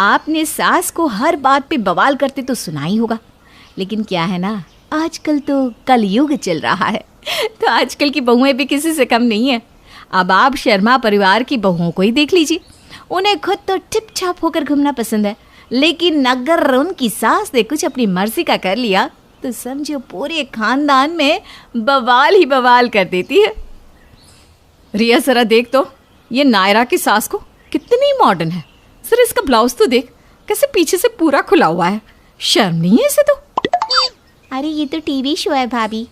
आपने सास को हर बात पे बवाल करते तो सुना ही होगा, लेकिन क्या है ना, आजकल तो कलयुग चल रहा है, तो आजकल की बहुएं भी किसी से कम नहीं है। अब आप शर्मा परिवार की बहुओं को ही देख लीजिए, उन्हें खुद तो टिप छाप होकर घूमना पसंद है, लेकिन अगर उनकी सास ने कुछ अपनी मर्जी का कर लिया तो समझो पूरे खानदान में बवाल ही बवाल कर देती है। रिया जरा देख तो, ये नायरा की सास को कितनी मॉडर्न है। जरा इसका ब्लाउज तो देख, कैसे पीछे से पूरा खुला हुआ है, शर्म नहीं है इसे तो। अरे ये तो टीवी शो है भाभी,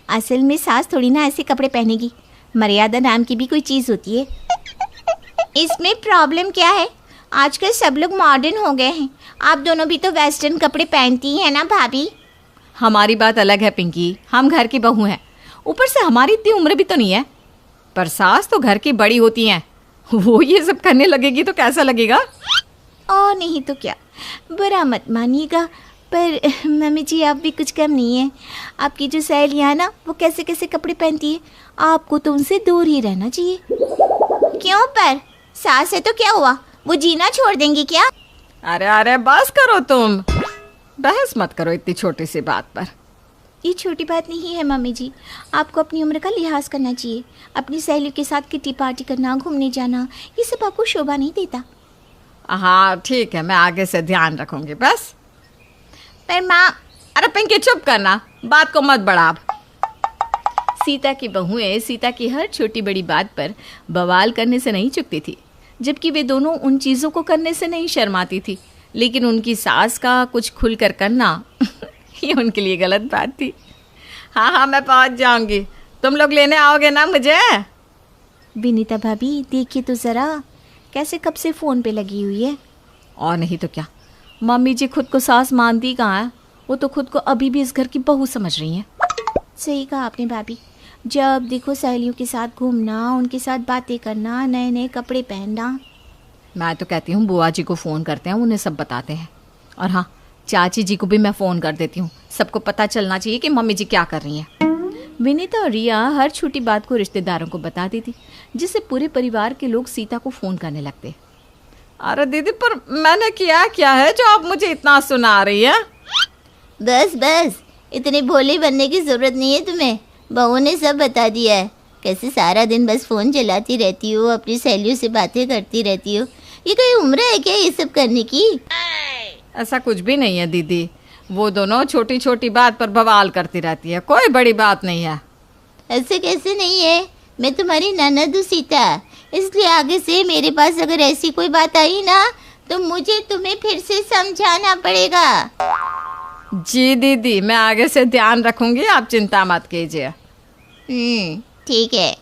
असल में सास थोड़ी ना ऐसे कपड़े पहनेगी, मर्यादा नाम की भी कोई चीज़ होती है। इसमें प्रॉब्लम क्या है, आजकल सब लोग मॉडर्न हो गए हैं, आप दोनों भी तो वेस्टर्न कपड़े पहनती हैं ना भाभी। हमारी बात अलग है पिंकी, हम घर की बहू हैं, ऊपर से हमारी इतनी उम्र भी तो नहीं है, पर सास तो घर की बड़ी होती हैं, वो ये सब करने लगेगी तो कैसा लगेगा। और नहीं तो क्या, बुरा मत मानिएगा, पर मम्मी जी आप भी कुछ कम नहीं है। आपकी जो सहेलियाँ ना, वो कैसे कैसे कपड़े पहनती है, आपको तो उनसे दूर ही रहना चाहिए। क्यों, पर सास है तो क्या हुआ, वो जीना छोड़ देंगी क्या? अरे अरे बस करो, तुम बहस मत करो इतनी छोटी सी बात पर। ये छोटी बात नहीं है मम्मी जी, आपको अपनी उम्र का लिहाज करना चाहिए। अपनी सहेलियों के साथ किटी पार्टी करना, घूमने जाना, ये सब आपको शोभा नहीं देता। हाँ ठीक है, मैं आगे से ध्यान रखूंगी बस। पर माँ, अरे पिंकी चुप करना, बात को मत बढ़ा। सीता की बहुएं सीता की हर छोटी बड़ी बात पर बवाल करने से नहीं चुकती थी, जबकि वे दोनों उन चीज़ों को करने से नहीं शर्माती थी, लेकिन उनकी सास का कुछ खुलकर करना ये उनके लिए गलत बात थी। हाँ हाँ मैं पहुंच जाऊंगी, तुम लोग लेने आओगे ना मुझे? विनीता भाभी देखिए तो ज़रा, कैसे कब से फ़ोन पे लगी हुई है। और नहीं तो क्या, मम्मी जी खुद को सास मानती कहाँ है, वो तो खुद को अभी भी इस घर की बहू समझ रही हैं। सही कहा आपने भाभी, जब देखो सहेलियों के साथ घूमना, उनके साथ बातें करना, नए नए कपड़े पहनना। मैं तो कहती हूँ बुआ जी को फ़ोन करते हैं, उन्हें सब बताते हैं। और हाँ, चाची जी को भी मैं फ़ोन कर देती हूँ, सबको पता चलना चाहिए कि मम्मी जी क्या कर रही हैं। विनीता और रिया हर छोटी बात को रिश्तेदारों को बताती थी, जिससे पूरे परिवार के लोग सीता को फ़ोन करने लगते। अरे दीदी, पर मैंने किया क्या है जो आप मुझे इतना सुना रही है? बस बस, इतने भोले बनने की ज़रूरत नहीं है तुम्हें, बहू ने सब बता दिया है। कैसे सारा दिन बस फ़ोन चलाती रहती हो, अपनी सहेलियों से बातें करती रहती हो, ये कोई उम्र है क्या ये सब करने की? ऐसा कुछ भी नहीं है दीदी, वो दोनों छोटी छोटी बात पर बवाल करती रहती है, कोई बड़ी बात नहीं है। ऐसे कैसे नहीं है, मैं तुम्हारी ननद हूँ सीता, इसलिए आगे से मेरे पास अगर ऐसी कोई बात आई ना तो मुझे तुम्हें फिर से समझाना पड़ेगा। जी दीदी, मैं आगे से ध्यान रखूंगी, आप चिंता मत कीजिए। ठीक है।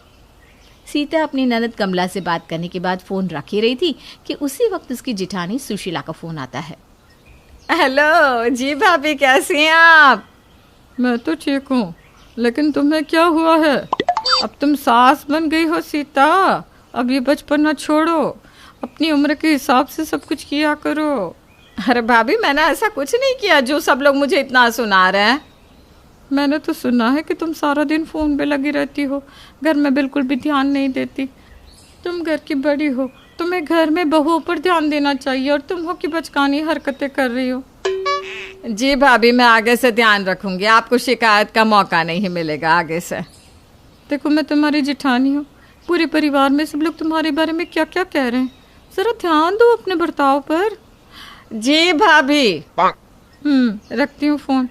सीता अपनी ननद कमला से बात करने के बाद फ़ोन रख ही रही थी कि उसी वक्त उसकी जिठानी सुशीला का फ़ोन आता है। हेलो जी भाभी, कैसी हैं आप? मैं तो ठीक हूँ, लेकिन तुम्हें क्या हुआ है? अब तुम सास बन गई हो सीता, अब ये बचपना छोड़ो, अपनी उम्र के हिसाब से सब कुछ किया करो। अरे भाभी, मैंने ऐसा कुछ नहीं किया जो सब लोग मुझे इतना सुना रहे हैं। मैंने तो सुना है कि तुम सारा दिन फ़ोन पे लगी रहती हो, घर में बिल्कुल भी ध्यान नहीं देती। तुम घर की बड़ी हो, तुम्हें घर में बहुओं पर ध्यान देना चाहिए, और तुम हो कि बचकानी हरकतें कर रही हो। जी भाभी, मैं आगे से ध्यान रखूंगी, आपको शिकायत का मौका नहीं मिलेगा आगे से। देखो, मैं तुम्हारी जिठानी हूँ, पूरे परिवार में सब लोग तुम्हारे बारे में क्या क्या कह रहे हैं, ज़रा ध्यान दो अपने बर्ताव पर। जी भाभी। रखती हूँ फ़ोन।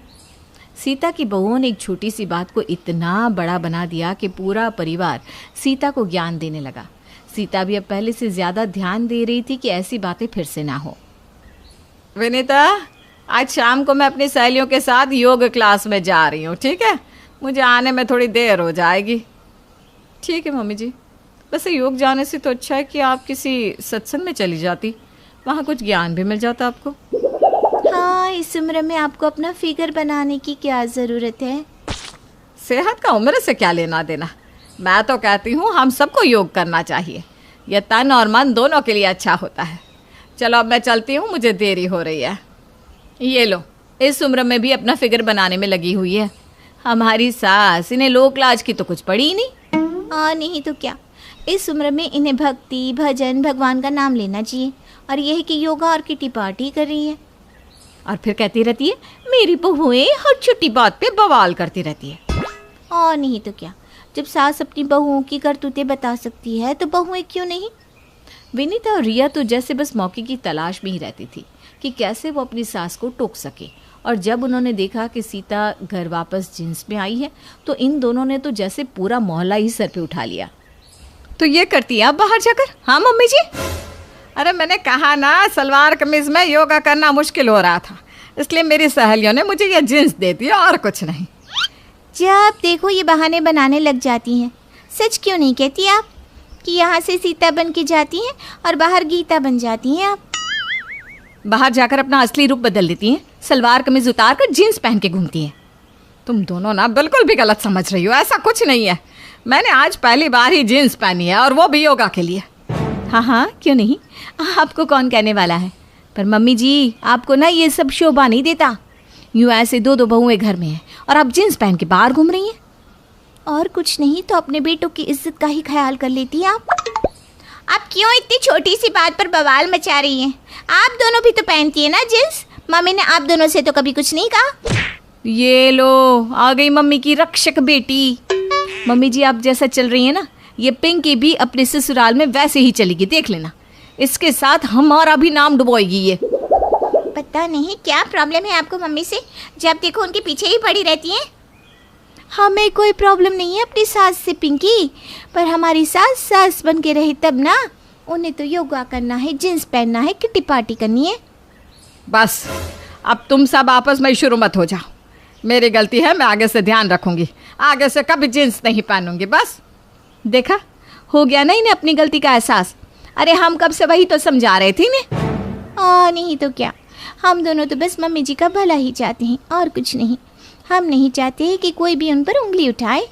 सीता की बहुओं ने एक छोटी सी बात को इतना बड़ा बना दिया कि पूरा परिवार सीता को ज्ञान देने लगा। सीता भी अब पहले से ज़्यादा ध्यान दे रही थी कि ऐसी बातें फिर से ना हो। विनीता, आज शाम को मैं अपनी सहेलियों के साथ योग क्लास में जा रही हूँ, ठीक है? मुझे आने में थोड़ी देर हो जाएगी। ठीक है मम्मी जी, वैसे योग जाने से तो अच्छा है कि आप किसी सत्संग में चली जाती, वहाँ कुछ ज्ञान भी मिल जाता आपको। हाँ, इस उम्र में आपको अपना फिगर बनाने की क्या ज़रूरत है? सेहत का उम्र से क्या लेना देना। मैं तो कहती हूँ हम सबको योग करना चाहिए, यह तन और मन दोनों के लिए अच्छा होता है। चलो अब मैं चलती हूँ, मुझे देरी हो रही है। ये लो, इस उम्र में भी अपना फिगर बनाने में लगी हुई है। हमारी सास, इन्हें लोक लाज की तो कुछ पड़ी ही नहीं। हाँ नहीं तो क्या, इस उम्र में इन्हें भक्ति, भजन, भगवान का नाम लेना चाहिए, और ये है कि योगा और किटी पार्टी कर रही है। और फिर कहती रहती है मेरी बहुएं हर छोटी बात पे बवाल करती रहती है। और नहीं तो क्या, जब सास अपनी बहुओं की करतूतें बता सकती है तो बहुएं क्यों नहीं। विनीता और रिया तो जैसे बस मौके की तलाश में ही रहती थी कि कैसे वो अपनी सास को टोक सके। और जब उन्होंने देखा कि सीता घर वापस जींस में आई है तो इन दोनों ने तो जैसे पूरा मोहल्ला ही सर पे उठा लिया। तो ये करती है आप बाहर जाकर? हाँ मम्मी जी। अरे मैंने कहा ना, सलवार कमीज में योगा करना मुश्किल हो रहा था, इसलिए मेरी सहेलियों ने मुझे ये जींस दे दी और कुछ नहीं। जब देखो ये बहाने बनाने लग जाती हैं। सच क्यों नहीं कहती आप कि यहाँ से सीता बन के जाती हैं और बाहर गीता बन जाती हैं आप? बाहर जाकर अपना असली रूप बदल देती हैं, सलवार कमीज उतार कर जीन्स पहन के घूमती हैं। तुम दोनों ना बिल्कुल भी गलत समझ रही हो, ऐसा कुछ नहीं है। मैंने आज पहली बार ही जीन्स पहनी है और वो भी योगा के लिए। हाँ हाँ क्यों नहीं, आपको कौन कहने वाला है। पर मम्मी जी आपको ना ये सब शोभा नहीं देता। यूँ ऐसे दो बहुएं घर में हैं और आप जीन्स पहन के बाहर घूम रही हैं। और कुछ नहीं तो अपने बेटों की इज्जत का ही ख्याल कर लेती हैं आप क्यों इतनी छोटी सी बात पर बवाल मचा रही हैं? आप दोनों भी तो पहनती है ना जींस। मम्मी ने आप दोनों से तो कभी कुछ नहीं कहा। ये लो आ गई मम्मी की रक्षक बेटी। मम्मी जी आप जैसा चल रही है ना, ये पिंकी भी अपने ससुराल में वैसे ही चलेगी, देख लेना। इसके साथ हमारा भी नाम डुबोएगी ये। पता नहीं क्या प्रॉब्लम है आपको मम्मी से, जब देखो उनके पीछे ही पड़ी रहती हैं। हमें कोई प्रॉब्लम नहीं है अपनी सास से पिंकी, पर हमारी सास सास बन के रहे तब ना। उन्हें तो योगा करना है, जींस पहनना है, किटी पार्टी करनी है। बस अब तुम सब आपस में शुरू मत हो जाओ। मेरी गलती है, मैं आगे से ध्यान रखूंगी, आगे से कभी जींस नहीं पहनूंगी। बस देखा, हो गया ना इन्हें अपनी गलती का एहसास। अरे हम कब से वही तो समझा रहे थे इन्हें। और नहीं तो क्या, हम दोनों तो बस मम्मी जी का भला ही चाहते हैं और कुछ नहीं। हम नहीं चाहते कि कोई भी उन पर उंगली उठाए।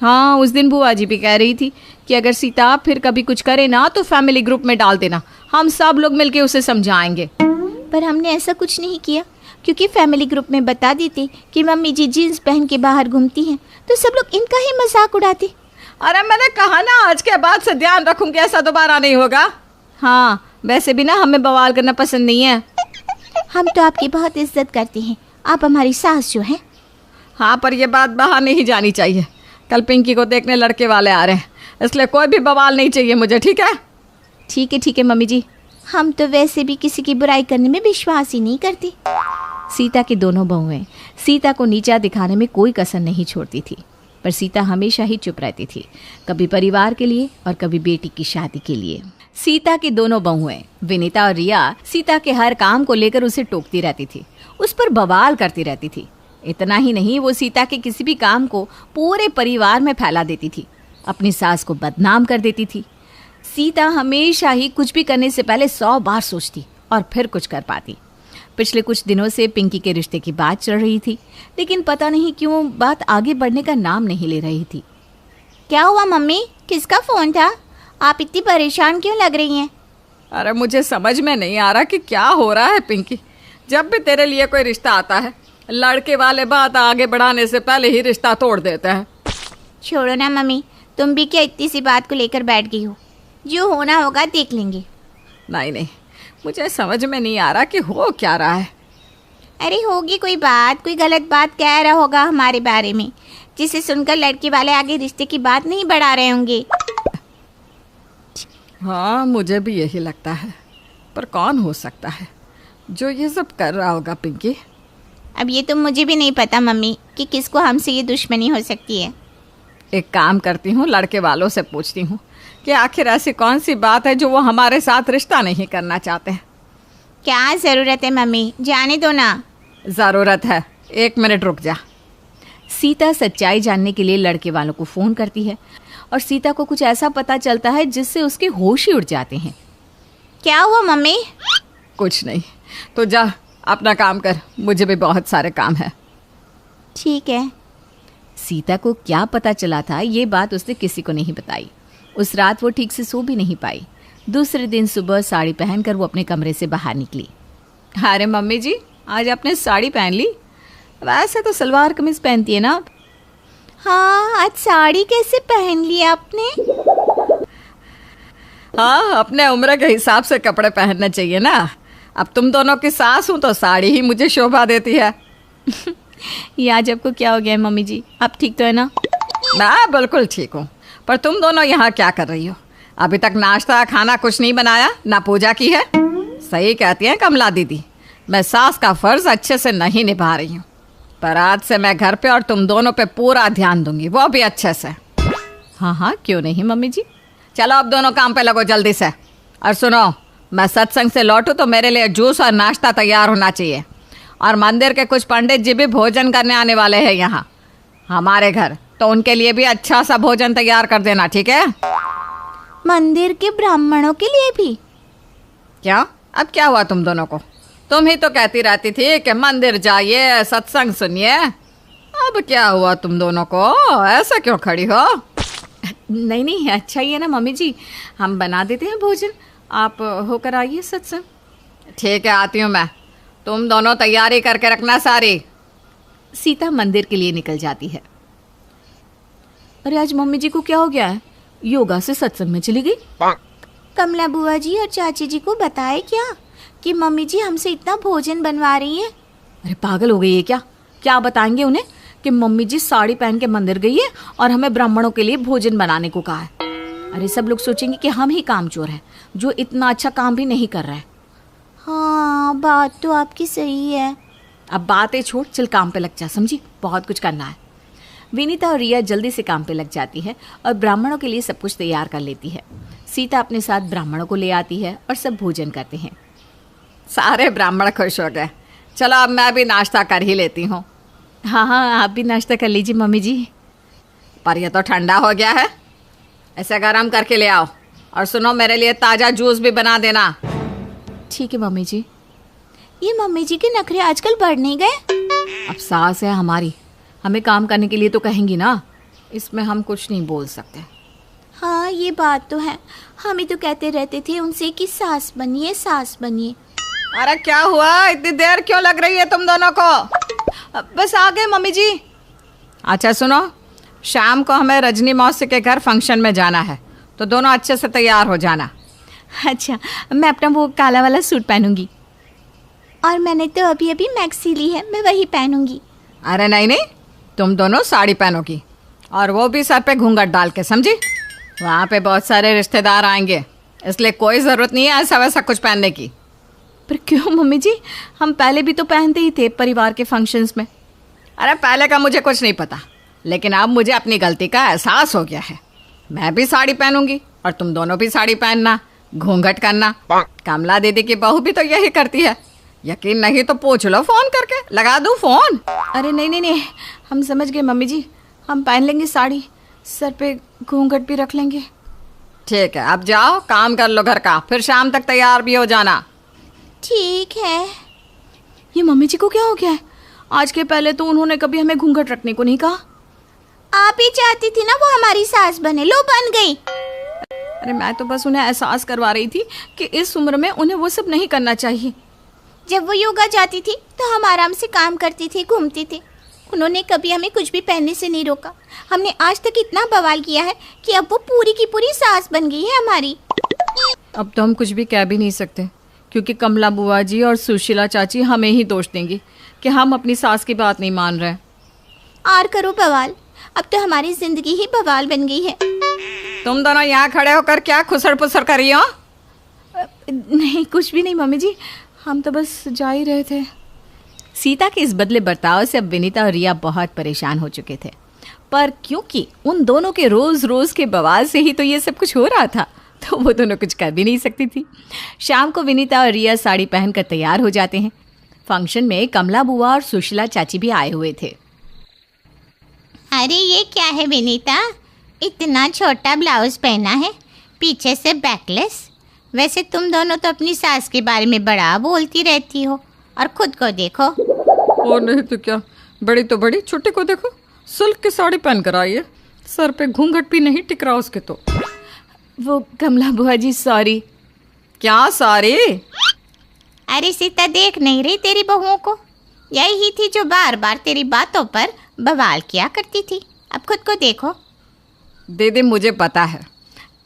हाँ उस दिन बुआ जी भी कह रही थी कि अगर सीता फिर कभी कुछ करे ना तो फैमिली ग्रुप में डाल देना, हम सब लोग मिलके उसे समझाएंगे। पर हमने ऐसा कुछ नहीं किया, क्योंकि फैमिली ग्रुप में बता देते कि मम्मी जी जीन्स पहन के बाहर घूमती हैं तो सब लोग इनका ही मजाक उड़ाते। अरे मैंने कहा ना आज के बाद से ध्यान रखूंगी, ऐसा दोबारा नहीं होगा। हाँ वैसे भी ना हमें बवाल करना पसंद नहीं है। हम तो आपकी बहुत इज्जत करते हैं, आप हमारी सास जो हैं। हाँ पर यह बात बाहर नहीं जानी चाहिए। कल पिंकी को देखने लड़के वाले आ रहे हैं, इसलिए कोई भी बवाल नहीं चाहिए मुझे, ठीक है? ठीक है मम्मी जी। हम तो वैसे भी किसी की बुराई करने में विश्वास ही नहीं करती। सीता की दोनों बहुएं सीता को नीचा दिखाने में कोई कसर नहीं छोड़ती थी, पर सीता हमेशा ही चुप रहती थी, कभी परिवार के लिए और कभी बेटी की शादी के लिए। सीता की दोनों बहुएं विनीता और रिया सीता के हर काम को लेकर उसे टोकती रहती थी, उस पर बवाल करती रहती थी। इतना ही नहीं, वो सीता के किसी भी काम को पूरे परिवार में फैला देती थी, अपनी सास को बदनाम कर देती थी। सीता हमेशा ही कुछ भी करने से पहले 100 बार सोचती और फिर कुछ कर पाती। पिछले कुछ दिनों से पिंकी के रिश्ते की बात चल रही थी, लेकिन पता नहीं क्यों बात आगे बढ़ने का नाम नहीं ले रही थी। क्या हुआ मम्मी, किसका फ़ोन था? आप इतनी परेशान क्यों लग रही हैं? अरे मुझे समझ में नहीं आ रहा कि क्या हो रहा है पिंकी। जब भी तेरे लिए कोई रिश्ता आता है, लड़के वाले बात आगे बढ़ाने से पहले ही रिश्ता तोड़ देते हैं। छोड़ो ना मम्मी, तुम भी क्या इतनी सी बात को लेकर बैठ गई हो? जो होना होगा देख लेंगे। नहीं, मुझे समझ में नहीं आ रहा कि हो क्या रहा है। अरे होगी कोई बात, कोई गलत बात कह रहा होगा हमारे बारे में, जिसे सुनकर लड़के वाले आगे रिश्ते की बात नहीं बढ़ा रहे होंगे। हाँ मुझे भी यही लगता है, पर कौन हो सकता है जो ये सब कर रहा होगा पिंकी? अब ये तो मुझे भी नहीं पता मम्मी कि किसको हमसे ये दुश्मनी हो सकती है। एक काम करती हूँ, लड़के वालों से पूछती हूँ कि आखिर ऐसी कौन सी बात है जो वो हमारे साथ रिश्ता नहीं करना चाहते हैं। क्या ज़रूरत है मम्मी, जाने दो ना। ज़रूरत है, 1 मिनट रुक जा। सीता सच्चाई जानने के लिए लड़के वालों को फ़ोन करती है और सीता को कुछ ऐसा पता चलता है जिससे उसके होश ही उड़ जाते हैं। क्या हुआ मम्मी? कुछ नहीं, तो जा अपना काम कर, मुझे भी बहुत सारे काम है। ठीक है। सीता को क्या पता चला था ये बात उसने किसी को नहीं बताई। उस रात वो ठीक से सो भी नहीं पाई। दूसरे दिन सुबह साड़ी पहनकर वो अपने कमरे से बाहर निकली। अरे मम्मी जी, आज आपने साड़ी पहन ली? वैसे तो सलवार कमीज पहनती है ना आप? हाँ, आज साड़ी कैसे पहन ली आपने? हाँ, अपने उम्र के हिसाब से कपड़े पहनने चाहिए ना। अब तुम दोनों की सास हूँ तो साड़ी ही मुझे शोभा देती है। ये आज आपको क्या हो गया है मम्मी जी? आप ठीक तो है ना? मैं बिल्कुल ठीक हूँ, पर तुम दोनों यहाँ क्या कर रही हो? अभी तक नाश्ता खाना कुछ नहीं बनाया, ना पूजा की है। सही कहती हैं कमला दीदी, मैं सास का फर्ज अच्छे से नहीं निभा रही हूँ, पर आज से मैं घर पे और तुम दोनों पे पूरा ध्यान दूंगी, वो भी अच्छे से। हाँ हाँ, क्यों नहीं मम्मी जी। चलो अब दोनों काम पे लगो जल्दी से। और सुनो, मैं सत्संग से लौटूँ तो मेरे लिए जूस और नाश्ता तैयार होना चाहिए। और मंदिर के कुछ पंडित जी भी भोजन करने आने वाले हैं यहाँ हमारे घर, तो उनके लिए भी अच्छा सा भोजन तैयार कर देना, ठीक है? मंदिर के ब्राह्मणों के लिए भी? क्या? अब क्या हुआ तुम दोनों को? तुम ही तो कहती रहती थी कि मंदिर जाइए, सत्संग सुनिए। अब क्या हुआ तुम दोनों को? ऐसा क्यों खड़ी हो? नहीं नहीं, अच्छा ही है ना मम्मी जी, हम बना देते हैं भोजन, आप होकर आइए सत्संग। ठीक है, आती हूँ मैं। तुम दोनों तैयारी करके रखना सारी। सीता मंदिर के लिए निकल जाती है। अरे आज मम्मी जी को क्या हो गया है? योगा से सत्संग में चली गई। कमला बुआ जी और चाची जी को बताए क्या कि मम्मी जी हमसे इतना भोजन बनवा रही है? अरे पागल हो गई है क्या? क्या बताएंगे उन्हें कि मम्मी जी साड़ी पहन के मंदिर गई है और हमें ब्राह्मणों के लिए भोजन बनाने को कहा है। अरे सब लोग सोचेंगे कि हम ही कामचोर हैं, जो इतना अच्छा काम भी नहीं कर रहा है। हाँ, बात तो आपकी सही है। अब बातें छोड़, चल काम पे लग जा, समझी? बहुत कुछ करना है। विनीता और रिया जल्दी से काम पे लग जाती है और ब्राह्मणों के लिए सब कुछ तैयार कर लेती है। सीता अपने साथ ब्राह्मणों को ले आती है और सब भोजन करते हैं। सारे ब्राह्मण खुश हो गए। चलो अब मैं भी नाश्ता कर ही लेती हूँ। हाँ हाँ, आप भी नाश्ता कर लीजिए मम्मी जी। पर ये तो ठंडा हो गया है, ऐसे गर्म करके ले आओ। और सुनो, मेरे लिए ताज़ा जूस भी बना देना। ठीक है मम्मी जी। ये मम्मी जी के नखरे आजकल बढ़ नहीं गए? अब सास है हमारी, हमें काम करने के लिए तो कहेंगी ना, इसमें हम कुछ नहीं बोल सकते। हाँ ये बात तो है, हम ही तो कहते रहते थे उनसे कि सास बनिए सास बनिए। अरे क्या हुआ, इतनी देर क्यों लग रही है तुम दोनों को? बस आ गए मम्मी जी। अच्छा सुनो, शाम को हमें रजनी मौसी के घर फंक्शन में जाना है, तो दोनों अच्छे से तैयार हो जाना। अच्छा, मैं अपना वो काला वाला सूट पहनूंगी। और मैंने तो अभी अभी मैक्सी ली है, मैं वही पहनूंगी। अरे नहीं नहीं, तुम दोनों साड़ी पहनोगी, और वो भी सर पे घूंघट डाल के, समझी? वहाँ पे बहुत सारे रिश्तेदार आएंगे, इसलिए कोई ज़रूरत नहीं है ऐसा वैसा कुछ पहनने की। पर क्यों मम्मी जी, हम पहले भी तो पहनते ही थे परिवार के फंक्शंस में। अरे पहले का मुझे कुछ नहीं पता, लेकिन अब मुझे अपनी गलती का एहसास हो गया है। मैं भी साड़ी पहनूंगी और तुम दोनों भी साड़ी पहनना, घूंघट करना। कमला दीदी की बहू भी तो यही करती है, यकीन नहीं तो पूछ लो फोन करके, लगा दूं फोन? अरे नहीं नहीं नहीं, हम समझ गए मम्मी जी, हम पहन लेंगे साड़ी, सर पे घूंघट भी रख लेंगे। ठीक है, अब जाओ काम कर लो घर का, फिर शाम तक तैयार भी हो जाना। ठीक है। ये मम्मी जी को क्या हो गया है? आज के पहले तो उन्होंने कभी हमें घूंघट रखने को नहीं कहा। आप ही चाहती थी ना वो हमारी सास बने, लो बन गई। अरे मैं तो बस उन्हें एहसास करवा रही थी कि इस उम्र में उन्हें वो सब नहीं करना चाहिए। जब वो योगा जाती थी तो हम आराम से काम करती थी, घूमती थी। उन्होंने कभी हमें कुछ भी पहनने से नहीं रोका। हमने आज तक इतना बवाल किया है कि अब वो पूरी की पूरी सास बन गई है हमारी। अब तो हम कुछ भी कह भी नहीं सकते, क्योंकि कमला बुआ जी और सुशीला चाची हमें ही दोष देंगी कि हम अपनी सास की बात नहीं मान रहे। और करो बवाल, अब तो हमारी जिंदगी ही बवाल बन गई है। तुम दोनों यहाँ खड़े होकर क्या खुसर पुसर कर रही हो? नहीं कुछ भी नहीं मम्मी जी, हम तो बस जा ही रहे थे। सीता के इस बदले बर्ताव से अब विनीता और रिया बहुत परेशान हो चुके थे, पर क्योंकि उन दोनों के रोज रोज के बवाल से ही तो ये सब कुछ हो रहा था, तो वो दोनों कुछ कर भी नहीं सकती थी। शाम को विनीता और रिया साड़ी पहनकर तैयार हो जाते हैं। फंक्शन में कमला बुआ और सुशीला चाची भी आए हुए थे। अरे ये क्या है विनीता, इतना छोटा ब्लाउज पहना है, पीछे से बैकलेस। वैसे तुम दोनों तो अपनी सास के बारे में बड़ा बोलती रहती हो, और खुद को देखो। और नहीं तो क्या, बड़ी तो बड़ी, छोटे को देखो, सिल्क की साड़ी पहन कर आई है, सर पे घूंघट भी नहीं टिक रहा उसके। तो वो कमला बुआ जी सॉरी। क्या सॉरी? अरे सीता देख नहीं रही तेरी बहुओं को? यही थी जो बार बार तेरी बातों पर बवाल किया करती थी, अब खुद को देखो। दीदी मुझे पता है,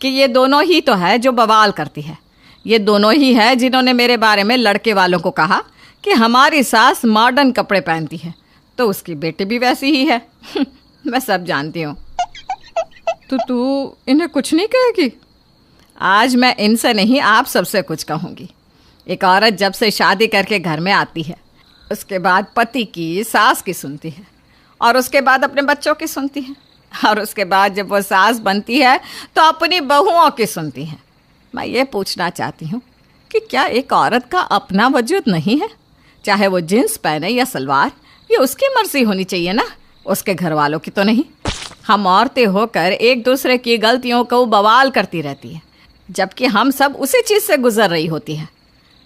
कि ये दोनों ही तो है जो बवाल करती है। ये दोनों ही है जिन्होंने मेरे बारे में लड़के वालों को कहा कि हमारी सास मॉडर्न कपड़े पहनती है, तो उसकी बेटी भी वैसी ही है। मैं सब जानती हूँ। तो तू इन्हें कुछ नहीं कहेगी? आज मैं इनसे नहीं, आप सबसे कुछ कहूँगी। एक औरत जब से शादी करके घर में आती है, उसके बाद पति की, सास की सुनती है, और उसके बाद अपने बच्चों की सुनती है, और उसके बाद जब वो सास बनती है तो अपनी बहुओं की सुनती है। मैं ये पूछना चाहती हूँ कि क्या एक औरत का अपना वजूद नहीं है? चाहे वो जींस पहने या सलवार, ये उसकी मर्जी होनी चाहिए ना, उसके घर वालों की तो नहीं। हम औरतें होकर एक दूसरे की गलतियों को बवाल करती रहती है, जबकि हम सब उसी चीज़ से गुजर रही होती हैं।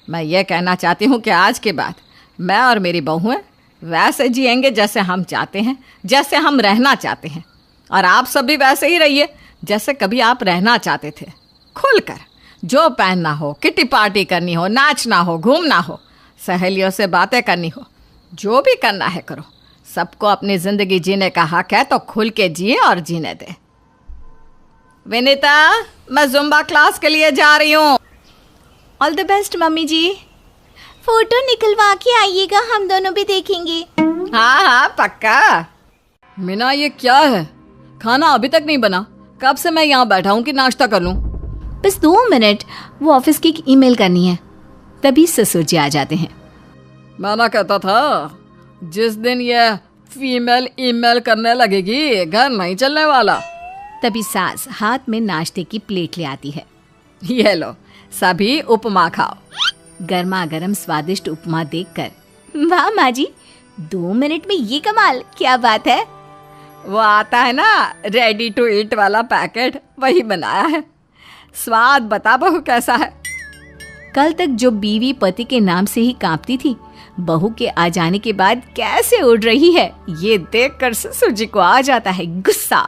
मैं ये कहना चाहती हूँ कि आज के बाद मैं और मेरी बहुएं वैसे जिएंगे जैसे हम चाहते हैं, जैसे हम रहना चाहते हैं, और आप सब भी वैसे ही रहिए जैसे कभी आप रहना चाहते थे। खुलकर जो पहनना हो, किटी पार्टी करनी हो, नाचना हो, घूमना हो, सहेलियों से बातें करनी हो, जो भी करना है करो। सबको अपनी ज़िंदगी जीने का हक है, तो खुल के जिए और जीने दे। विनीता, मैं जुम्बा क्लास के लिए जा रही हूँ। All the best mummy ji. Photo निकलवा के आइएगा, हम दोनों भी देखेंगे। हाँ हाँ पक्का। मीना, ये क्या है? खाना अभी तक नहीं बना। कब से मैं यहाँ बैठा हूँ कि नाश्ता कर लूँ? बस 2 मिनट, वो ऑफिस की ईमेल करनी है। तभी ससुर जी आ जाते हैं। मैं ना कहता था, जिस दिन ये फीमेल ईमेल करने लगेगी घर नहीं चलने वाला। तभी सास हाथ में नाश्ते की प्लेट ले आती है। ये लो, सभी उपमा खाओ। गर्मा गर्म स्वादिष्ट उपमा देखकर वाह माँ जी, 2 मिनट में ये कमाल, क्या बात है। वो आता है ना रेडी टू ईट वाला पैकेट, वही बनाया है। स्वाद बता बहू कैसा है। कल तक जो बीवी पति के नाम से ही कांपती थी, बहू के आ जाने के बाद कैसे उड़ रही है, ये देखकर ससुर जी को आ जाता है गुस्सा।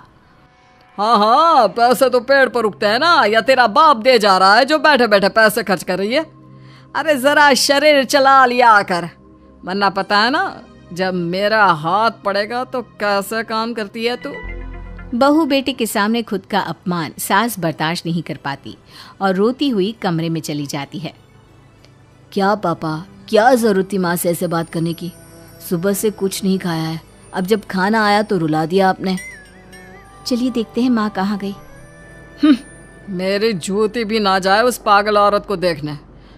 हाँ हाँ, पैसे तो पेड़ पर उगते हैं ना, या तेरा बाप दे जा रहा है जो बैठे बैठे पैसे खर्च कर रही है। अरे जरा शरीर चला लिया कर, वरना पता है ना जब मेरा हाथ पड़ेगा तो कैसे काम करती है तू। बहू बेटे के सामने खुद का अपमान सास बर्दाश्त नहीं कर पाती और रोती हुई कमरे में चली जाती है। क्या पापा, क्या जरूरत थी माँ से ऐसे बात करने की? सुबह से कुछ नहीं खाया है, अब जब खाना आया तो रुला दिया आपने। चलिए देखते हैं माँ कहाँ गई। मेरी जूती भी ना जाए उस पागल औरत को देखने।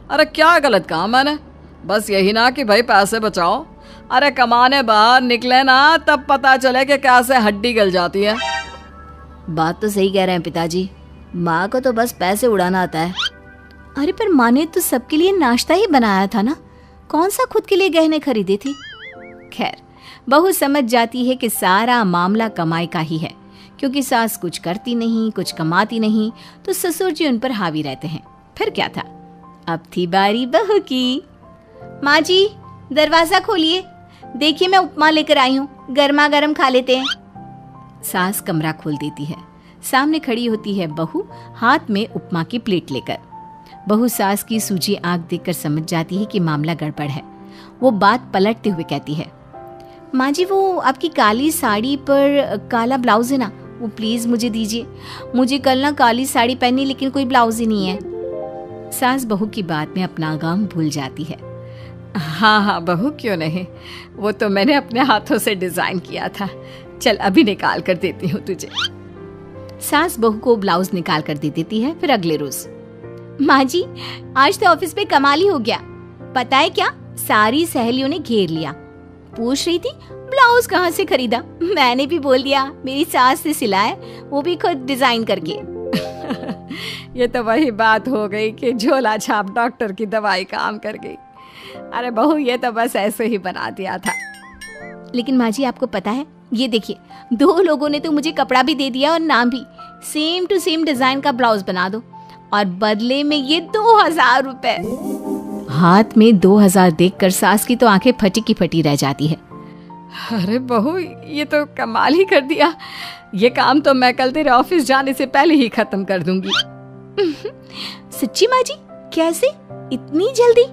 अरे क्या गलत कहा मैंने? बस यही ना कि भाई पैसे बचाओ। अरे कमाने बाहर निकले ना, तब पता चले कि कैसे हड्डी गल जाती है। बात तो सही कह रहे हैं पिताजी, माँ को तो बस पैसे उड़ाना आता है। अरे पर माँ ने तो सबके लिए नाश्ता ही बनाया था ना, कौन सा खुद के लिए गहने खरीदे थे। खैर, बहू समझ जाती है कि सारा मामला कमाई का ही है, क्योंकि सास कुछ करती नहीं, कुछ कमाती नहीं, तो ससुर जी उन पर हावी रहते हैं। फिर क्या था, अब थी बारी बहू की। माँ जी, दरवाजा खोलिए, देखिए मैं उपमा लेकर आई हूँ, गर्मा गर्म खा लेते हैं। सास कमरा खोल देती है। सामने खड़ी होती है बहू, हाथ में उपमा की प्लेट लेकर। बहू सास की सूजी आंख देखकर समझ जाती है कि मामला गड़बड़ है। वो बात पलटते हुए कहती है, माँ जी वो आपकी काली साड़ी पर काला ब्लाउज है ना, वो प्लीज मुझे दीजिए। मुझे कल ना काली साड़ी पहनी, लेकिन कोई ब्लाउज ही नहीं है। सास बहू की बात में अपना गम भूल जाती है। हाँ हाँ बहू, क्यों नहीं, वो तो मैंने अपने हाथों से डिजाइन किया था। चल अभी निकाल कर देती हूँ तुझे। सास बहू को ब्लाउज निकाल कर दे देती है। फिर अगले रोज, माँ जी आज तो ऑफिस में कमाल ही हो गया। पता है क्या, सारी सहेलियों ने घेर लिया, पूछ रही थी ब्लाउज कहाँ से खरीदा। मैंने भी बोल दिया मेरी सास से सिलाया, वो भी खुद डिजाइन करके। ये तो वही बात हो गई कि झोला छाप डॉक्टर की दवाई काम कर गई। अरे बहू, ये तो बस ऐसे ही बना दिया था। लेकिन माँ जी आपको पता है, ये देखिए 2 लोगों ने तो मुझे कपड़ा भी दे दिया और नाम भी, सेम टू सेम डिजाइन का ब्लाउज बना दो, और बदले में ये 2000 रुपए। हाथ में 2000 देखकर सास की तो आंखें फटी की फटी रह जाती है। अरे बहू, ये तो कमाल ही कर दिया। ये काम तो मैं कल तेरे ऑफिस जाने से पहले ही खत्म कर दूंगी। सच्ची माँ जी? कैसे, इतनी जल्दी?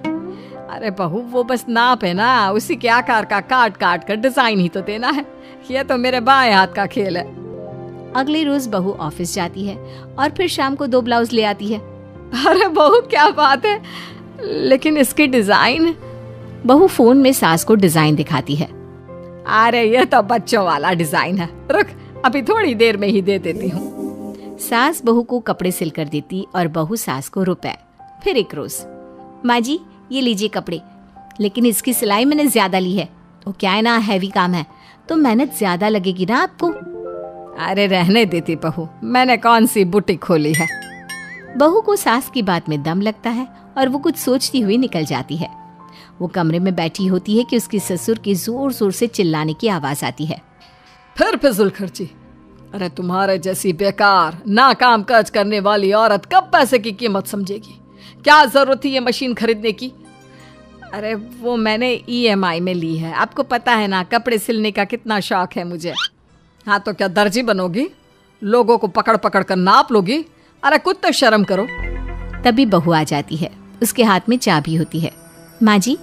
अरे बहू, वो बस नाप है ना, उसी के आकार का काट काट कर डिजाइन ही तो देना है। ये तो मेरे बाएं हाथ का खेल है। अगले रोज बहू ऑफिस जाती है और फिर शाम को 2 ब्लाउज ले आती है। अरे बहू क्या बात है, लेकिन इसकी डिजाइन। बहू फोन में सास को डिजाइन दिखाती है। अरे ये तो बच्चों वाला डिजाइन है, रुक अभी थोड़ी देर में ही दे देती हूँ। सास बहू को कपड़े सिलकर देती और बहू सास को रुपए। फिर एक रोज, माँ जी ये लीजिए कपड़े, लेकिन इसकी सिलाई मैंने ज्यादा ली है। तो क्या है ना, हैवी काम है तो मेहनत ज्यादा लगेगी ना आपको। अरे रहने देती बहू, मैंने कौन सी बुटीक खोली है। बहू को सास की बात में दम लगता है और वो कुछ सोचती हुई निकल जाती है। वो कमरे में बैठी होती है कि उसकी ससुर की जोर जोर से चिल्लाने की आवाज आती है। फिर फिजूल खर्ची, अरे तुम्हारे जैसी बेकार ना काम काज करने वाली औरत कब पैसे की कीमत समझेगी। क्या जरूरत थी ये मशीन खरीदने की। अरे वो मैंने EMI में ली है, आपको पता है ना कपड़े सिलने का कितना शौक है मुझे। हाँ तो क्या दर्जी बनोगी, लोगों को पकड़ पकड़ कर नाप लोगी। अरे कुछ तो शर्म करो। तभी बहू आ जाती है, उसके हाथ में चाबी होती है। माँ जी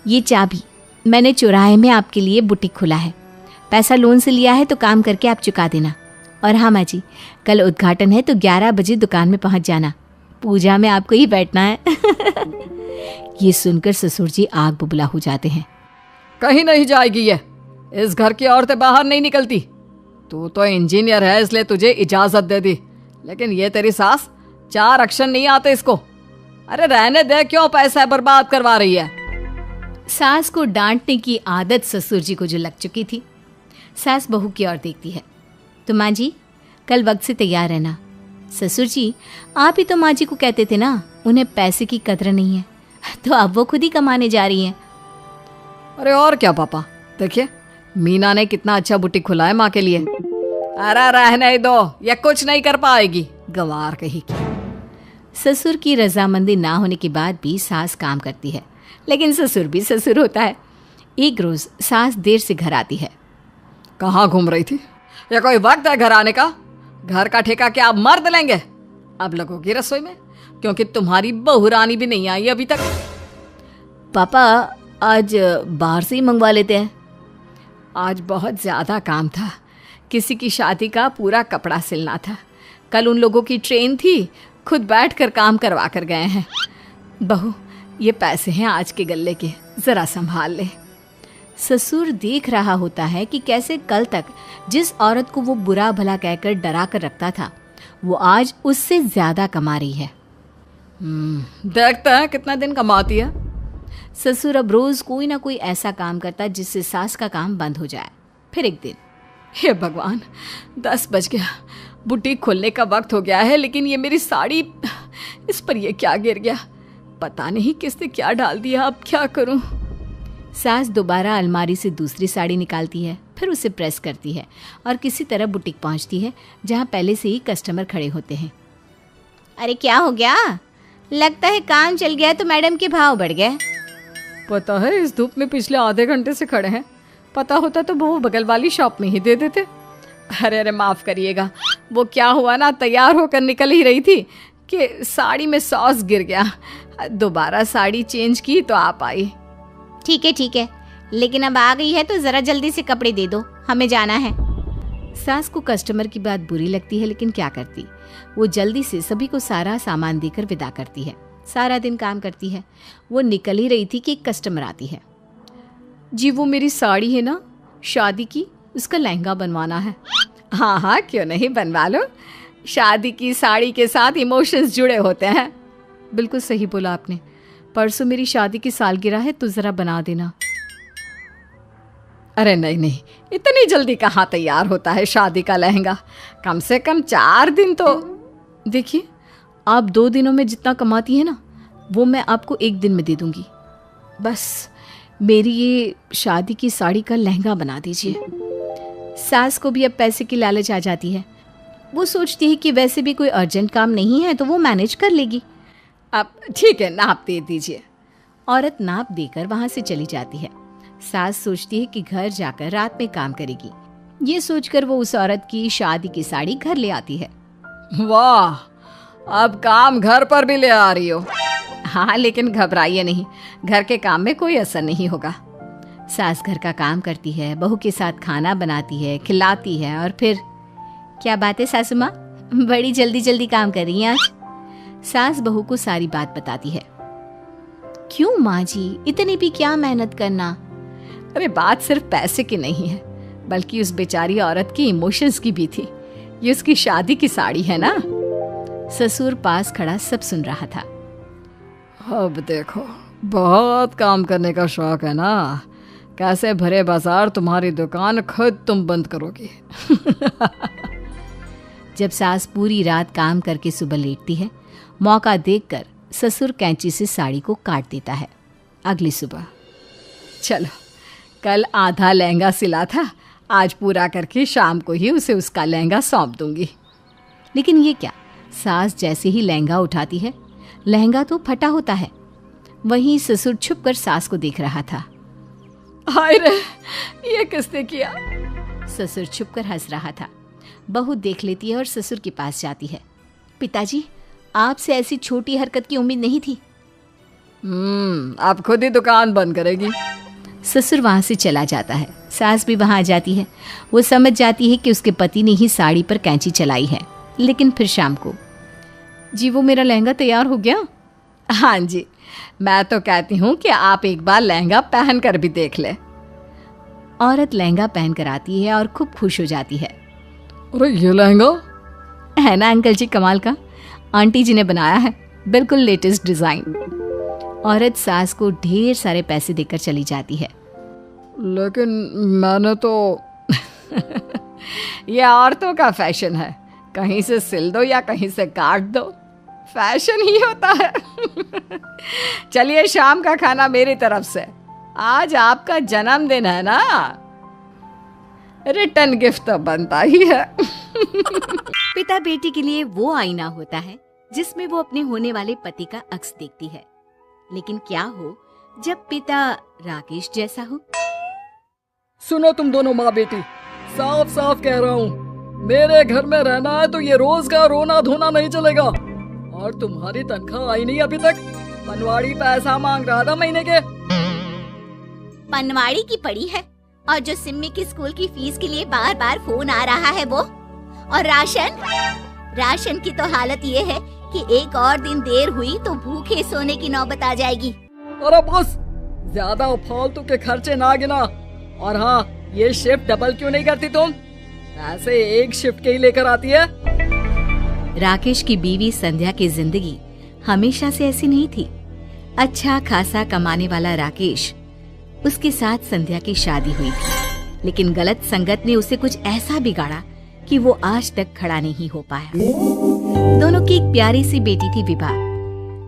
ये चाबी मैंने चौराहे में आपके लिए बुटीक खुला है, पैसा लोन से लिया है तो काम करके आप चुका देना। और हाँ माँ जी कल उद्घाटन है तो 11 बजे दुकान में पहुँच जाना, पूजा में आपको ही बैठना है। ये सुनकर ससुर जी आग बुबला हो जाते हैं। कहीं नहीं जाएगी ये, इस घर की औरतें बाहर नहीं निकलती। तू तो इंजीनियर है इसलिए तुझे इजाजत दे दी, लेकिन ये तेरी सास 4 अक्षर नहीं आते इसको। अरे रहने दे, क्यों पैसा बर्बाद करवा रही है। सास को डांटने की आदत ससुर जी को जो लग चुकी थी। सास बहू की ओर देखती है। तो माँ जी कल वक्त से तैयार रहना। ससुर जी आप ही तो माँ जी को कहते थे ना उन्हें पैसे की कदर नहीं है, तो अब वो खुद ही कमाने जा रही हैं। अरे और क्या पापा, देखिए मीना ने कितना अच्छा बुटीक खुला है माँ के लिए। अरे रहने दो, ये कुछ नहीं कर पाएगी, गंवार कही की। ससुर की रजामंदी ना होने के बाद भी सास काम करती है, लेकिन ससुर भी ससुर होता है। एक रोज सास देर से घर आती है। कहाँ घूम रही थी, या कोई वक्त है घर आने का। घर का ठेका क्या आप मर्द लेंगे। अब लगोगी रसोई में, क्योंकि तुम्हारी बहू रानी भी नहीं आई अभी तक। पापा आज बाहर से ही मंगवा लेते हैं। आज बहुत ज़्यादा काम था, किसी की शादी का पूरा कपड़ा सिलना था। कल उन लोगों की ट्रेन थी, खुद बैठकर काम करवा कर गए हैं। बहू ये पैसे हैं आज के गल्ले के, ज़रा संभाल ले। ससुर देख रहा होता है कि कैसे कल तक जिस औरत को वो बुरा भला कहकर डरा कर रखता था वो आज उससे ज़्यादा कमा रही है। देखता है कितना दिन कमाती है। ससुर अब रोज़ कोई ना कोई ऐसा काम करता जिससे सास का काम बंद हो जाए। फिर एक दिन, हे भगवान 10 बज गया, बुटीक खोलने का वक्त हो गया है, लेकिन ये मेरी साड़ी, इस पर ये क्या गिर गया, पता नहीं किसने क्या डाल दिया, अब क्या करूं। सास दोबारा अलमारी से दूसरी साड़ी निकालती है, फिर उसे प्रेस करती है और किसी तरह बुटीक पहुंचती है जहां पहले से ही कस्टमर खड़े होते हैं। अरे क्या हो गया, लगता है काम चल गया तो मैडम के भाव बढ़ गए। पता है इस धूप में पिछले आधे घंटे से खड़े हैं, पता होता तो वो बगल वाली शॉप में ही दे देते। अरे अरे माफ़ करिएगा, वो क्या हुआ ना, तैयार होकर निकल ही रही थी कि साड़ी में सॉस गिर गया, दोबारा साड़ी चेंज की तो आप आई। ठीक है, लेकिन अब आ गई है तो ज़रा जल्दी से कपड़े दे दो, हमें जाना है। सास को कस्टमर की बात बुरी लगती है, लेकिन क्या करती, वो जल्दी से सभी को सारा सामान देकर विदा करती है। सारा दिन काम करती है। वो निकल ही रही थी कि एक कस्टमर आती है। जी वो मेरी साड़ी है ना शादी की, उसका लहंगा बनवाना है। हाँ हाँ क्यों नहीं, बनवा लो। शादी की साड़ी के साथ इमोशंस जुड़े होते हैं। बिल्कुल सही बोला आपने, परसों मेरी शादी की सालगिरह है तो ज़रा बना देना। अरे नहीं, इतनी जल्दी कहाँ तैयार होता है शादी का लहंगा, कम से कम 4 दिन तो। देखिए आप 2 दिनों में जितना कमाती है ना वो मैं आपको 1 दिन में दे दूंगी, बस मेरी ये शादी की साड़ी का लहंगा बना दीजिए। सास को भी अब पैसे की लालच आ जाती है। वो सोचती है कि वैसे भी कोई अर्जेंट काम नहीं है तो वो मैनेज कर लेगी। अब ठीक है, नाप दे दीजिए। औरत नाप देकर वहाँ से चली जाती है। सास सोचती है कि घर जाकर रात में काम करेगी। ये सोचकर वो उस औरत की शादी की साड़ी घर ले आती है। वाह, अब काम घर पर भी ले आ रही हो। हाँ लेकिन घबराइए नहीं, घर के काम में कोई असर नहीं होगा। सास घर का काम करती है, बहू के साथ खाना बनाती है, खिलाती है और फिर क्या बात है सासू माँ, बड़ी जल्दी जल्दी काम कर रही हैं आज। सास बहू को सारी बात बताती है। क्यों माँ जी, इतनी भी क्या मेहनत करना? अरे बात सिर्फ पैसे की नहीं है, बल्कि उस बेचारी औरत की इमोशंस की भी थी। ये उसकी शादी की साड़ी है ना। ससुर पास खड़ा सब सुन रहा था। अब देखो, बहुत काम करने का शौक है ना, कैसे भरे बाजार तुम्हारी दुकान खुद तुम बंद करोगी। जब सास पूरी रात काम करके सुबह लेटती है, मौका देखकर ससुर कैंची से साड़ी को काट देता है। अगली सुबह, चलो कल आधा लहंगा सिला था, आज पूरा करके शाम को ही उसे उसका लहंगा सौंप दूंगी। लेकिन ये क्या, सास जैसे ही लहंगा उठाती है, लहंगा तो फटा होता है। वहीं ससुर छुपकर सास को देख रहा था। हाय रे, ये किसने किया? ससुर छुपकर हंस रहा था। बहू देख लेती है और ससुर के पास जाती है। पिताजी, आपसे ऐसी छोटी हरकत की उम्मीद नहीं थी। आप खुद ही दुकान बंद करेगी। ससुर वहां से चला जाता है। सास भी वहां आ जाती है। वो समझ जाती है कि उसके पति ने ही साड़ी पर कैंची चलाई है। लेकिन फिर शाम को, जी वो मेरा लहंगा तैयार हो गया? हाँ जी, मैं तो कहती हूँ कि आप एक बार लहंगा पहन कर भी देख ले। औरत लहंगा पहन कर आती है और खूब खुश हो जाती है। अरे ये लहंगा है ना अंकल जी, कमाल का, आंटी जी ने बनाया है, बिल्कुल लेटेस्ट डिजाइन। औरत सास को ढेर सारे पैसे देकर चली जाती है। लेकिन मैंने तो ये औरतों का फैशन है, कहीं से सिल दो या कहीं से काट दो, फैशन ही होता है। चलिए शाम का खाना मेरी तरफ से, आज आपका जन्मदिन है ना, रिटर्न गिफ्ट तो बनता ही है। पिता बेटी के लिए वो आईना होता है जिसमें वो अपने होने वाले पति का अक्स देखती है। लेकिन क्या हो जब पिता राकेश जैसा हो? सुनो तुम दोनों माँ बेटी, साफ साफ कह रहा हूँ, मेरे घर में रहना है तो ये रोज का रोना धोना नहीं चलेगा। और तुम्हारी तनख्वाह आई नहीं अभी तक, पनवाड़ी पैसा मांग रहा था महीने के। पनवाड़ी की पड़ी है, और जो सिम्मी की स्कूल की फीस के लिए बार बार फोन आ रहा है वो, और राशन की तो हालत ये है कि एक और दिन देर हुई तो भूखे सोने की नौबत आ जाएगी। अरे बस, ज्यादा फालतू के खर्चे ना गिना। और हाँ, ये शिफ्ट डबल क्यों नहीं करती तुम? ऐसे एक शिफ्ट के ही लेकर आती है। राकेश की बीवी संध्या की जिंदगी हमेशा से ऐसी नहीं थी। अच्छा खासा कमाने वाला राकेश, उसके साथ संध्या की शादी हुई थी, लेकिन गलत संगत ने उसे कुछ ऐसा बिगाड़ा कि वो आज तक खड़ा नहीं हो पाया। दोनों की एक प्यारी सी बेटी थी विभा।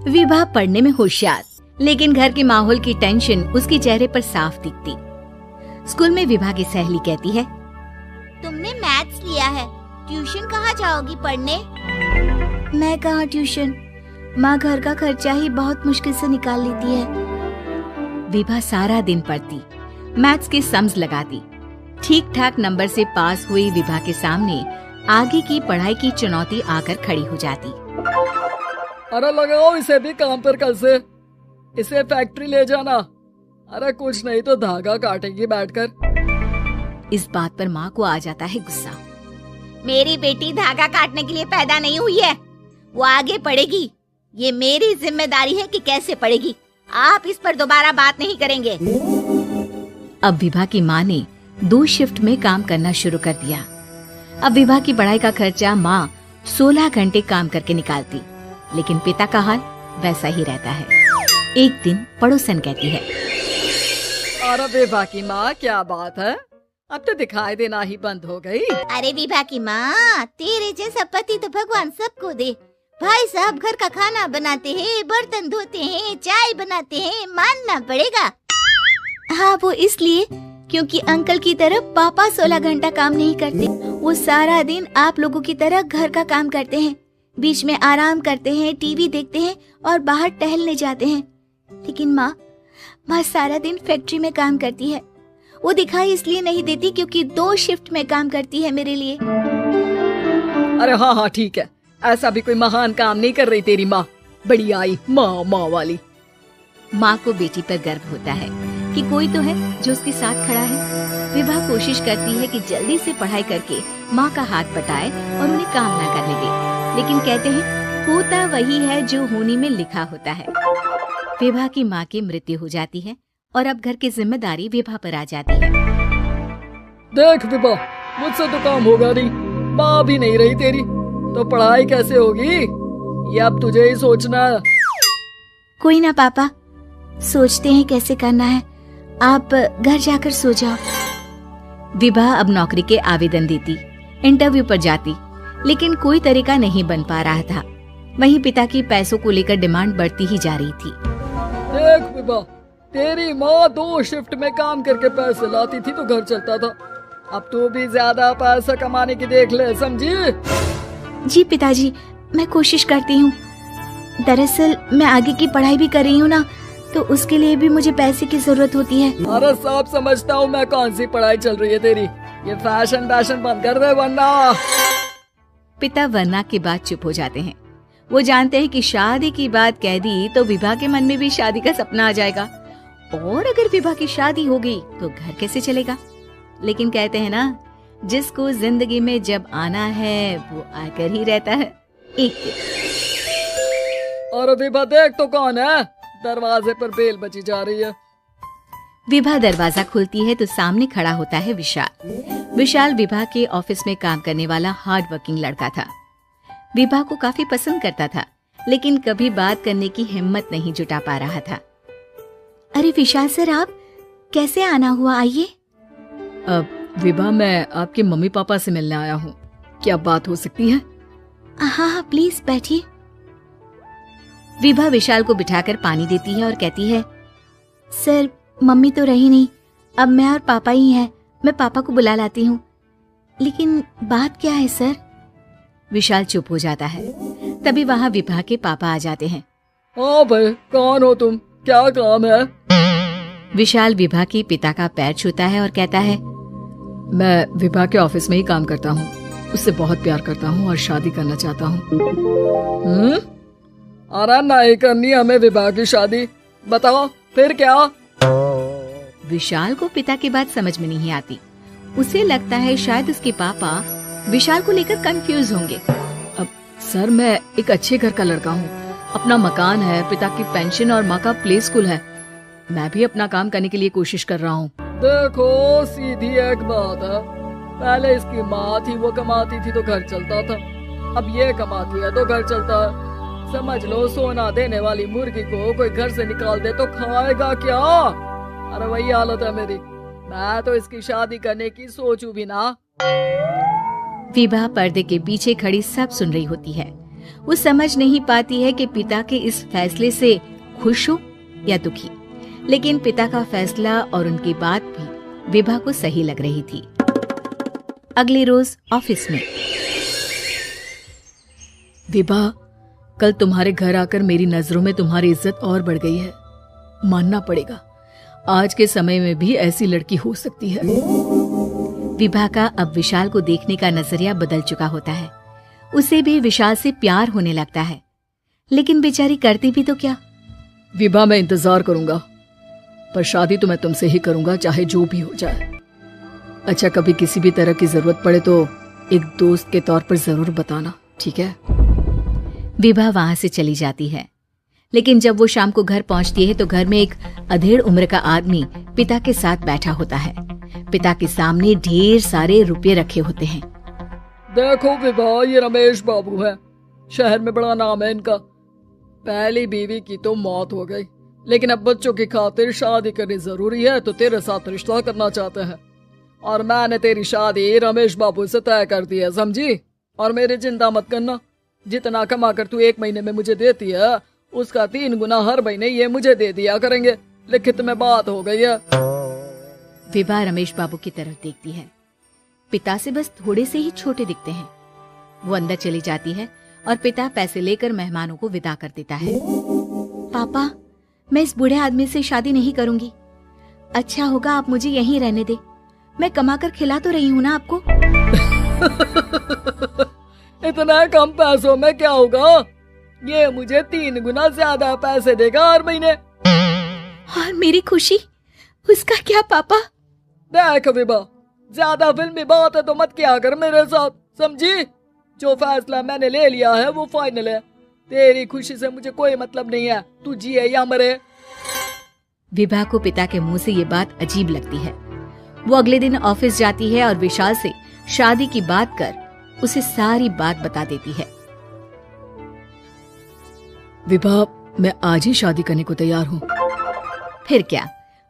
विभा पढ़ने में होशियार, लेकिन घर के माहौल की टेंशन उसके चेहरे पर साफ दिखती। स्कूल में विभा की सहेली कहती है, तुमने मैथ्स लिया है, ट्यूशन कहाँ जाओगी पढ़ने? मैं कहाँ ट्यूशन, माँ घर का खर्चा ही बहुत मुश्किल से निकाल लेती है। विभा सारा दिन पढ़ती, मैथ्स के सम्स लगाती। ठीक ठाक नंबर से पास हुई विभा के सामने आगे की पढ़ाई की चुनौती आकर खड़ी हो जाती। अरे लगाओ इसे भी काम पर कल से, इसे फैक्ट्री ले जाना। अरे कुछ नहीं तो धागा काटेगी बैठकर। इस बात पर माँ को आ जाता है गुस्सा। मेरी बेटी धागा काटने के लिए पैदा नहीं हुई है, वो आगे पढ़ेगी। ये मेरी जिम्मेदारी है कि कैसे पढ़ेगी। आप इस पर दोबारा बात नहीं करेंगे। अब विभा की माँ ने 2 शिफ्ट में काम करना शुरू कर दिया। अब विभा की पढ़ाई का खर्चा माँ 16 घंटे काम करके निकालती, लेकिन पिता का हाल वैसा ही रहता है। एक दिन पड़ोसन कहती है, अरे विभा की माँ, क्या बात है, अब तो दिखाई देना ही बंद हो गई। अरे विभा की माँ, तेरे जैसा पति तो भगवान सबको दे। भाई साहब घर का खाना बनाते हैं, बर्तन धोते हैं, चाय बनाते हैं, मानना पड़ेगा। हाँ, वो इसलिए क्योंकि अंकल की तरह पापा 16 घंटा काम नहीं करते। वो सारा दिन आप लोगों की तरह घर का काम करते हैं, बीच में आराम करते हैं, टीवी देखते हैं और बाहर टहलने जाते हैं। लेकिन माँ सारा दिन फैक्ट्री में काम करती है। वो दिखाई इसलिए नहीं देती क्योंकि 2 शिफ्ट में काम करती है मेरे लिए। अरे हाँ हाँ ठीक है, ऐसा भी कोई महान काम नहीं कर रही तेरी माँ, बड़ी आई माँ वाली। माँ को बेटी पर गर्व होता है कि कोई तो है जो उसके साथ खड़ा है। विभा कोशिश करती है कि जल्दी से पढ़ाई करके माँ का हाथ बटाए और उन्हें काम ना करने दे। लेकिन कहते हैं होता वही है जो होने में लिखा होता है। विभा की माँ की मृत्यु हो जाती है और अब घर की जिम्मेदारी विभा पर आ जाती है। देख विभा, मुझसे तो काम होगा नहीं, माँ भी नहीं रही तेरी, तो पढ़ाई कैसे होगी ये अब तुझे ही सोचना है। कोई ना पापा, सोचते हैं कैसे करना है, आप घर जाकर सो जाओ। विभा अब नौकरी के आवेदन देती, इंटरव्यू पर जाती, लेकिन कोई तरीका नहीं बन पा रहा था। वहीं पिता की पैसों को लेकर डिमांड बढ़ती ही जा रही थी। देख विभा, तेरी माँ 2 शिफ्ट में काम करके पैसे लाती थी तो घर चलता था, अब तू भी ज्यादा पैसा कमाने की देख ले, समझी? जी पिताजी, मैं कोशिश करती हूँ। दरअसल मैं आगे की पढ़ाई भी कर रही हूँ ना, तो उसके लिए भी मुझे पैसे की जरूरत होती है। अरे सब समझता हूँ मैं, कौन सी पढ़ाई चल रही है तेरी, ये फैशन बंद कर दे वरना। पिता वरना की बात चुप हो जाते हैं। वो जानते हैं कि शादी की बात कह दी तो विभा के मन में भी शादी का सपना आ जाएगा, और अगर विभा की शादी हो गई तो घर कैसे चलेगा। लेकिन कहते हैं ना, जिसको जिंदगी में जब आना है वो आकर ही रहता है। एक और विभा देख तो कौन है, दरवाजे पर बेल बजी जा रही है। विभा दरवाजा खोलती है तो सामने खड़ा होता है विशाल। विशाल विभा के ऑफिस में काम करने वाला हार्ड वर्किंग लड़का था। विभा को काफी पसंद करता था, लेकिन कभी बात करने की हिम्मत नहीं जुटा पा रहा था। अरे विशाल सर, आप कैसे आना हुआ, आइए। विभा, मैं आपके मम्मी पापा से मिलने आया हूँ, क्या बात हो सकती है? हाँ, प्लीज बैठिए। विभा विशाल को बिठाकर पानी देती है और कहती है, सर मम्मी तो रही नहीं, अब मैं और पापा ही हैं, मैं पापा को बुला लाती हूँ। लेकिन बात क्या है सर? विशाल चुप हो जाता है। तभी वहाँ विभा के पापा आ जाते हैं। हाँ भाई, कौन हो तुम, क्या काम है? विशाल विभा के पिता का पैर छूता है और कहता है, मैं विभा के ऑफिस में ही काम करता हूँ, उससे बहुत प्यार करता हूँ और शादी करना चाहता हूँ। अरे नहीं करनी हमें विभा की शादी, बताओ फिर क्या? विशाल को पिता की बात समझ में नहीं आती। उसे लगता है शायद उसके पापा विशाल को लेकर कंफ्यूज होंगे। अब सर, मैं एक अच्छे घर का लड़का हूँ, अपना मकान है, पिता की पेंशन और माँ का प्ले स्कूल है, मैं भी अपना काम करने के लिए कोशिश कर रहा हूँ। देखो सीधी एक बात है, पहले इसकी माँ थी, वो कमाती थी तो घर चलता था, अब ये कमाती है तो घर चलता है। समझ लो सोना देने वाली मुर्गी को कोई घर से निकाल दे तो खाएगा क्या? अरे वही हालत है मेरी, मैं तो इसकी शादी करने की सोचूं भी ना। विभा पर्दे के पीछे खड़ी सब सुन रही होती है। वो समझ नहीं पाती है कि पिता के इस फैसले से खुश हो या दुखी, लेकिन पिता का फैसला और उनकी बात भी विभा को सही लग रही थी। अगले रोज ऑफिस में, विभा, कल तुम्हारे घर आकर मेरी नजरों में तुम्हारी इज्जत और बढ़ गई है, मानना पड़ेगा, आज के समय में भी ऐसी लड़की हो सकती है। विभा का अब विशाल को देखने का नजरिया बदल चुका होता है। उसे भी विशाल से प्यार होने लगता है, लेकिन बेचारी करती भी तो क्या। विभा, मैं इंतजार करूंगा, पर शादी तो मैं तुमसे ही करूंगा, चाहे जो भी हो जाए। अच्छा, कभी किसी भी तरह की जरूरत पड़े तो एक दोस्त के तौर पर जरूर बताना, ठीक है? विभा वहां से चली जाती है, लेकिन जब वो शाम को घर पहुंचती है तो घर में एक अधेड़ उम्र का आदमी पिता के साथ बैठा होता है। पिता के सामने ढेर सारे रुपए रखे होते हैं। देखो विभा, ये रमेश बाबू है, शहर में बड़ा नाम है इनका। पहली बीवी की तो मौत हो गई, लेकिन अब बच्चों की खातिर शादी करनी जरूरी है तो तेरे साथ रिश्ता करना चाहते हैं, और मैंने तेरी शादी रमेश बाबू से तय कर दी है, समझी? और मेरी चिंता मत करना, जितना कमा कर तू 1 महीने में मुझे देती है उसका 3 गुना हर महीने ये मुझे दे दिया करेंगे, लिखित में बात हो गई है। विभा रमेश बाबू की तरफ देखती है। पिता से बस थोड़े से ही छोटे दिखते हैं। वो अंदर चली जाती है और पिता पैसे लेकर मेहमानों को विदा कर देता है। पापा, मैं इस बूढ़े आदमी से शादी नहीं करूंगी, अच्छा होगा आप मुझे यहीं रहने दे, मैं कमा कर खिला तो रही हूँ ना आपको। इतना कम पैसों में क्या होगा, ये मुझे 3 गुना ज्यादा पैसे देगा हर महीने। और मेरी खुशी, उसका क्या पापा? देख विभा, ज्यादा फिल्मी बात है तो मत किया कर मेरे साथ, समझी? जो फैसला मैंने ले लिया है वो फाइनल है। तेरी खुशी से मुझे कोई मतलब नहीं है, तू जिए या मरे। विभा को पिता के मुंह से ये बात अजीब लगती है। वो अगले दिन ऑफिस जाती है और विशाल से शादी की बात कर उसे सारी बात बता देती है। विभा, मैं आज ही शादी करने को तैयार हूँ। फिर क्या,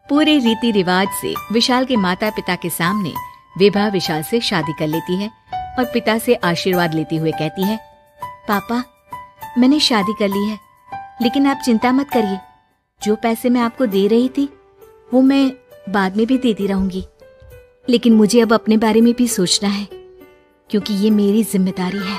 पूरे रीति रिवाज से विशाल के माता पिता के सामने विभा विशाल से शादी कर लेती है और पिता से आशीर्वाद लेते हुए कहती है, पापा, मैंने शादी कर ली है, लेकिन आप चिंता मत करिए। जो पैसे मैं आपको दे रही थी वो मैं बाद में भी देती रहूंगी, लेकिन मुझे अब अपने बारे में भी सोचना है, क्योंकि ये मेरी जिम्मेदारी है।